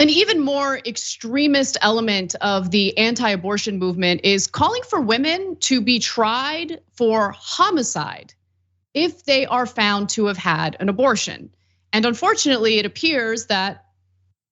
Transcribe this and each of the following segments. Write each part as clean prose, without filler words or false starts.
An even more extremist element of the anti-abortion movement is calling for women to be tried for homicide if they are found to have had an abortion. And unfortunately, it appears that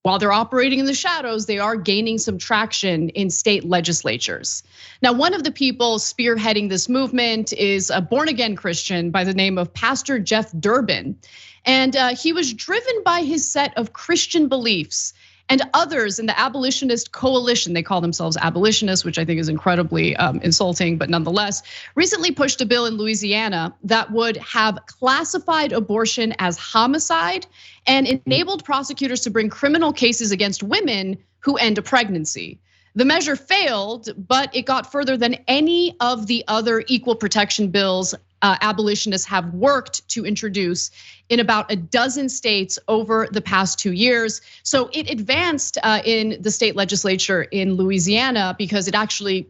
while they're operating in the shadows, they are gaining some traction in state legislatures. Now, one of the people spearheading this movement is a born-again Christian by the name of Pastor Jeff Durbin. And he was driven by his set of Christian beliefs, and others in the abolitionist coalition, they call themselves abolitionists, which I think is incredibly insulting, but nonetheless, recently pushed a bill in Louisiana that would have classified abortion as homicide and enabled prosecutors to bring criminal cases against women who end a pregnancy. The measure failed, but it got further than any of the other equal protection bills abolitionists have worked to introduce in about a dozen states over the past 2 years. So it advanced in the state legislature in Louisiana because it actually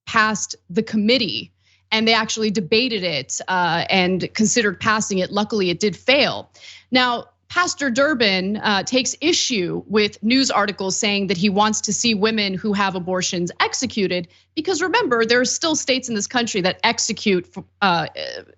passed the committee and they actually debated it and considered passing it. Luckily, it did fail. Now, Pastor Durbin takes issue with news articles saying that he wants to see women who have abortions executed, because remember, there are still states in this country that execute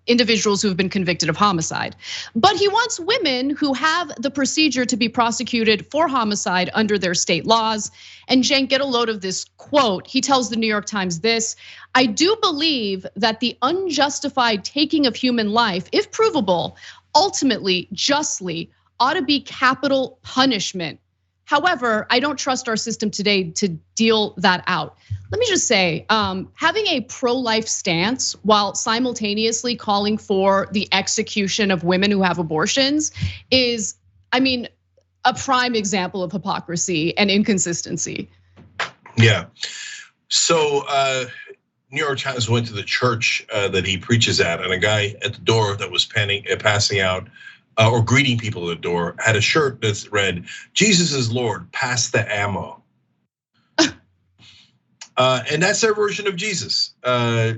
individuals who have been convicted of homicide. But he wants women who have the procedure to be prosecuted for homicide under their state laws. And Cenk, get a load of this quote. He tells the New York Times this: "I do believe that the unjustified taking of human life, if provable, ultimately, justly, ought to be capital punishment. However, I don't trust our system today to deal that out." Let me just say, having a pro-life stance while simultaneously calling for the execution of women who have abortions is, I mean, a prime example of hypocrisy and inconsistency. Yeah, so New York Times went to the church that he preaches at, and a guy at the door that was passing out or greeting people at the door had a shirt that read, "Jesus is Lord, pass the ammo." And that's their version of Jesus.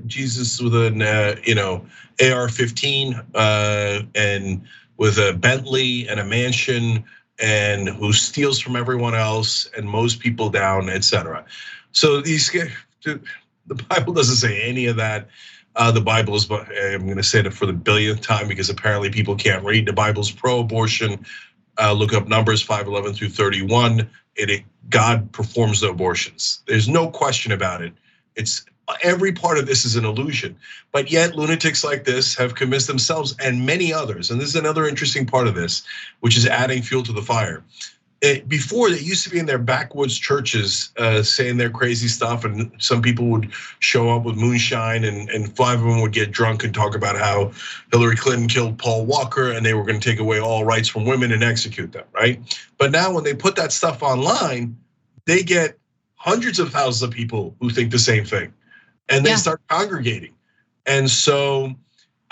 Jesus with an AR-15 and with a Bentley and a mansion, and who steals from everyone else and mows people down, etc. So the Bible doesn't say any of that. The Bible is, I'm gonna say it for the billionth time because apparently people can't read. The Bible's pro-abortion. Look up Numbers 5:11 through 31. God performs the abortions. There's no question about it. It's every part of this is an illusion. But yet lunatics like this have convinced themselves and many others. And this is another interesting part of this, which is adding fuel to the fire. Before, they used to be in their backwoods churches saying their crazy stuff, and some people would show up with moonshine, and 5 of them would get drunk and talk about how Hillary Clinton killed Paul Walker and they were gonna take away all rights from women and execute them, right? But now when they put that stuff online, they get hundreds of thousands of people who think the same thing, and they start congregating. And so,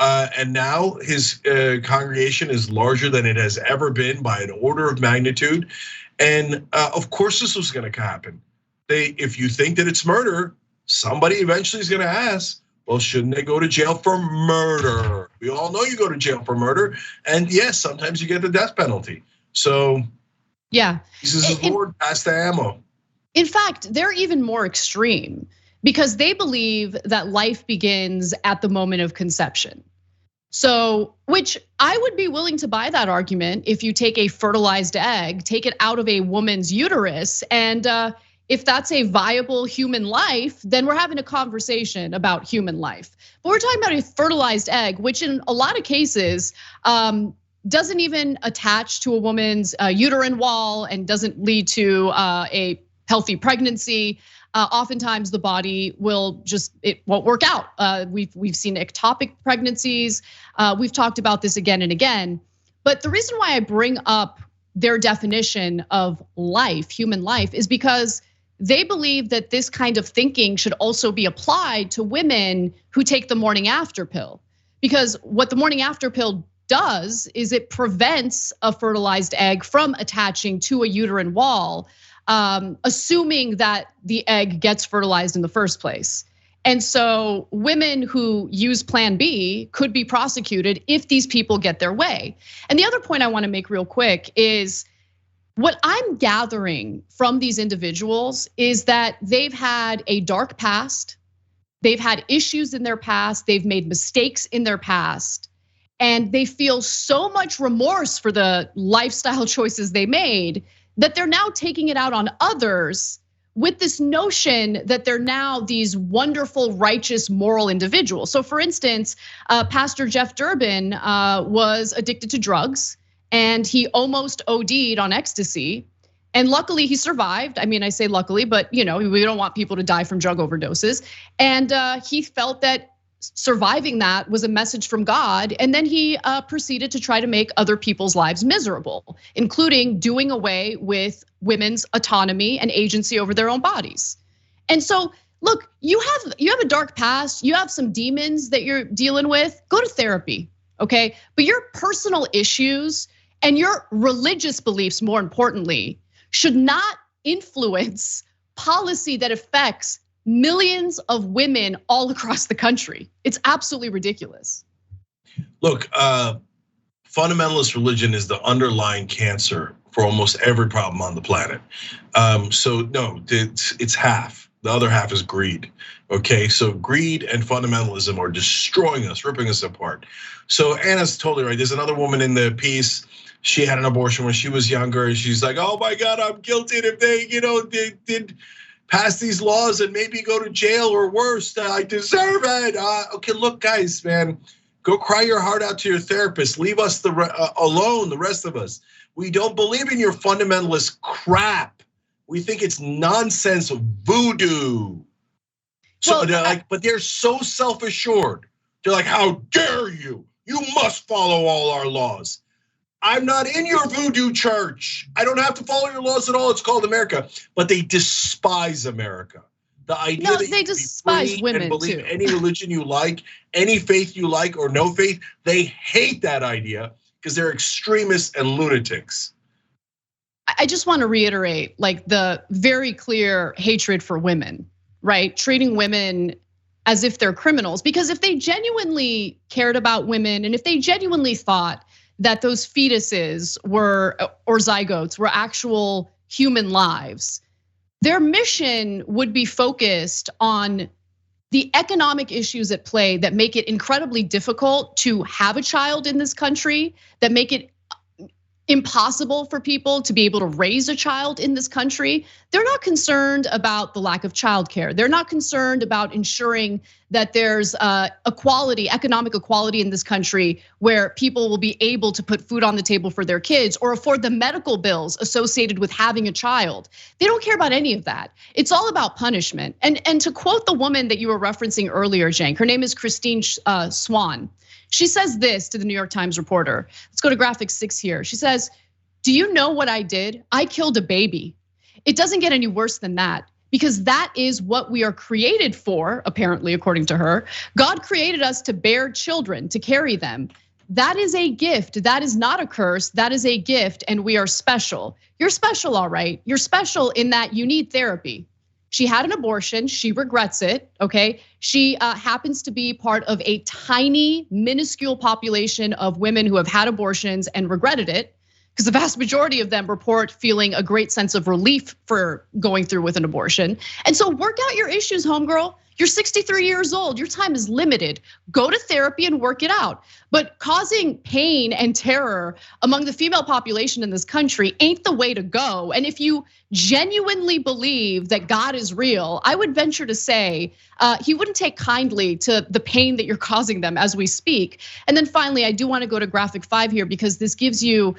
and now his congregation is larger than it has ever been by an order of magnitude. And of course this was gonna happen. If you think that it's murder, somebody eventually is gonna ask, well, shouldn't they go to jail for murder? We all know you go to jail for murder. And yes, sometimes you get the death penalty. So yeah, Jesus is Lord, pass the ammo. In fact, they're even more extreme because they believe that life begins at the moment of conception. So, which I would be willing to buy that argument if you take a fertilized egg, take it out of a woman's uterus, and if that's a viable human life, then we're having a conversation about human life. But we're talking about a fertilized egg, which in a lot of cases doesn't even attach to a woman's uterine wall and doesn't lead to a healthy pregnancy. Oftentimes the body it won't work out. We've seen ectopic pregnancies. We've talked about this again and again. But the reason why I bring up their definition of life, human life, is because they believe that this kind of thinking should also be applied to women who take the morning after pill. Because what the morning after pill does is it prevents a fertilized egg from attaching to a uterine wall, assuming that the egg gets fertilized in the first place. And so women who use Plan B could be prosecuted if these people get their way. And the other point I wanna make real quick is What I'm gathering from these individuals is that they've had a dark past. They've had issues in their past. They've made mistakes in their past. And they feel so much remorse for the lifestyle choices they made that they're now taking it out on others with this notion that they're now these wonderful, righteous, moral individuals. So for instance, Pastor Jeff Durbin was addicted to drugs and he almost OD'd on ecstasy. And luckily he survived. I mean, I say luckily, but we don't want people to die from drug overdoses. And he felt that surviving that was a message from God. And then he proceeded to try to make other people's lives miserable, including doing away with women's autonomy and agency over their own bodies. And so, look, you have a dark past, you have some demons that you're dealing with, go to therapy, okay? But your personal issues and your religious beliefs, more importantly, should not influence policy that affects millions of women all across the country. It's absolutely ridiculous. Look, fundamentalist religion is the underlying cancer for almost every problem on the planet. So no, it's half. The other half is greed. Okay, so greed and fundamentalism are destroying us, ripping us apart. So Anna's totally right. There's another woman in the piece. She had an abortion when she was younger, and she's like, "Oh my God, I'm guilty if they did pass these laws and maybe go to jail or worse. I deserve it." Okay, look, guys, man, go cry your heart out to your therapist. Leave us alone, the rest of us. We don't believe in your fundamentalist crap. We think it's nonsense, voodoo. So they're like, but they're so self-assured. They're like, "How dare you? You must follow all our laws." I'm not in your voodoo church. I don't have to follow your laws at all. It's called America, but they despise America. The idea that they despise women and believe too. Any religion you like, any faith you like or no faith, they hate that idea because they're extremists and lunatics. I just want to reiterate like the very clear hatred for women, right? Treating women as if they're criminals, because if they genuinely cared about women and if they genuinely thought that those fetuses or zygotes were actual human lives, their mission would be focused on the economic issues at play that make it incredibly difficult to have a child in this country, that make it impossible for people to be able to raise a child in this country. They're not concerned about the lack of childcare. They're not concerned about ensuring that there's equality, economic equality in this country where people will be able to put food on the table for their kids or afford the medical bills associated with having a child. They don't care about any of that. It's all about punishment. And to quote the woman that you were referencing earlier, Cenk, her name is Christine Swan. She says this to the New York Times reporter. Let's go to graphic 6 here. She says, "Do you know what I did? I killed a baby. It doesn't get any worse than that because that is what we are created for, apparently, according to her. God created us to bear children, to carry them. That is a gift. That is not a curse. That is a gift, and we are special. You're special, all right. You're special in that you need therapy." She had an abortion, she regrets it, okay? She happens to be part of a tiny, minuscule population of women who have had abortions and regretted it, because the vast majority of them report feeling a great sense of relief for going through with an abortion. And so work out your issues, homegirl. You're 63 years old, your time is limited. Go to therapy and work it out. But causing pain and terror among the female population in this country ain't the way to go. And if you genuinely believe that God is real, I would venture to say he wouldn't take kindly to the pain that you're causing them as we speak. And then finally, I do want to go to graphic 5 here because this gives you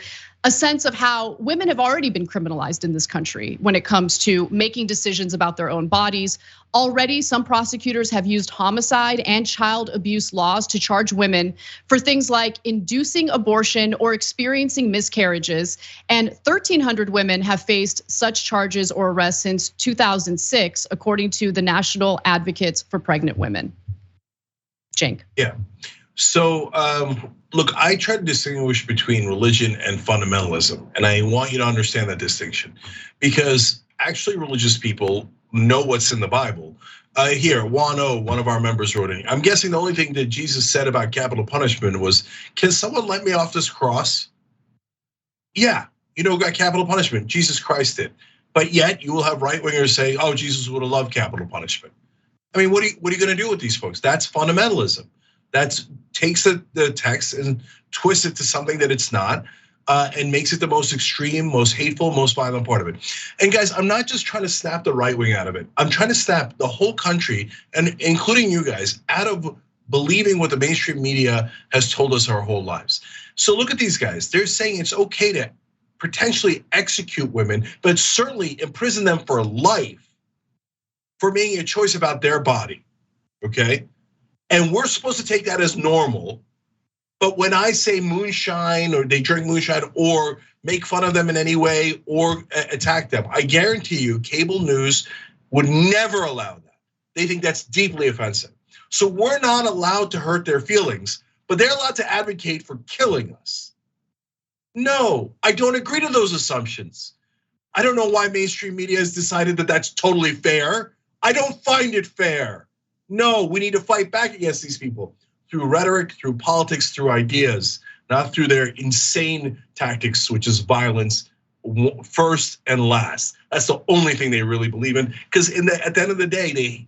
a sense of how women have already been criminalized in this country when it comes to making decisions about their own bodies. Already, some prosecutors have used homicide and child abuse laws to charge women for things like inducing abortion or experiencing miscarriages. And 1,300 women have faced such charges or arrests since 2006, according to the National Advocates for Pregnant Women. Cenk. Yeah. So look, I try to distinguish between religion and fundamentalism, and I want you to understand that distinction because actually religious people know what's in the Bible. Here, Wano, one of our members wrote in. I'm guessing the only thing that Jesus said about capital punishment was, "Can someone let me off this cross?" Yeah, got capital punishment. Jesus Christ did. But yet you will have right-wingers say, oh, Jesus would have loved capital punishment. I mean, what are you going to do with these folks? That's fundamentalism. That takes the text and twists it to something that it's not, and makes it the most extreme, most hateful, most violent part of it. And guys, I'm not just trying to snap the right wing out of it. I'm trying to snap the whole country, and including you guys, out of believing what the mainstream media has told us our whole lives. So look at these guys. They're saying it's okay to potentially execute women, but certainly imprison them for life for making a choice about their body, okay? And we're supposed to take that as normal. But when I say moonshine, or they drink moonshine, or make fun of them in any way, or attack them, I guarantee you cable news would never allow that. They think that's deeply offensive. So we're not allowed to hurt their feelings, but they're allowed to advocate for killing us. No, I don't agree to those assumptions. I don't know why mainstream media has decided that that's totally fair. I don't find it fair. No, we need to fight back against these people through rhetoric, through politics, through ideas, not through their insane tactics, which is violence first and last. That's the only thing they really believe in. Because at the end of the day,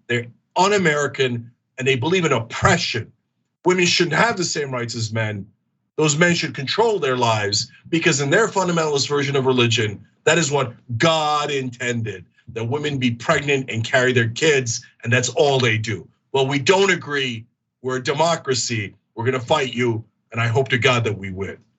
they're un-American and they believe in oppression. Women shouldn't have the same rights as men. Those men should control their lives because in their fundamentalist version of religion, that is what God intended, that women be pregnant and carry their kids, and that's all they do. Well, we don't agree. We're a democracy. We're gonna fight you, and I hope to God that we win.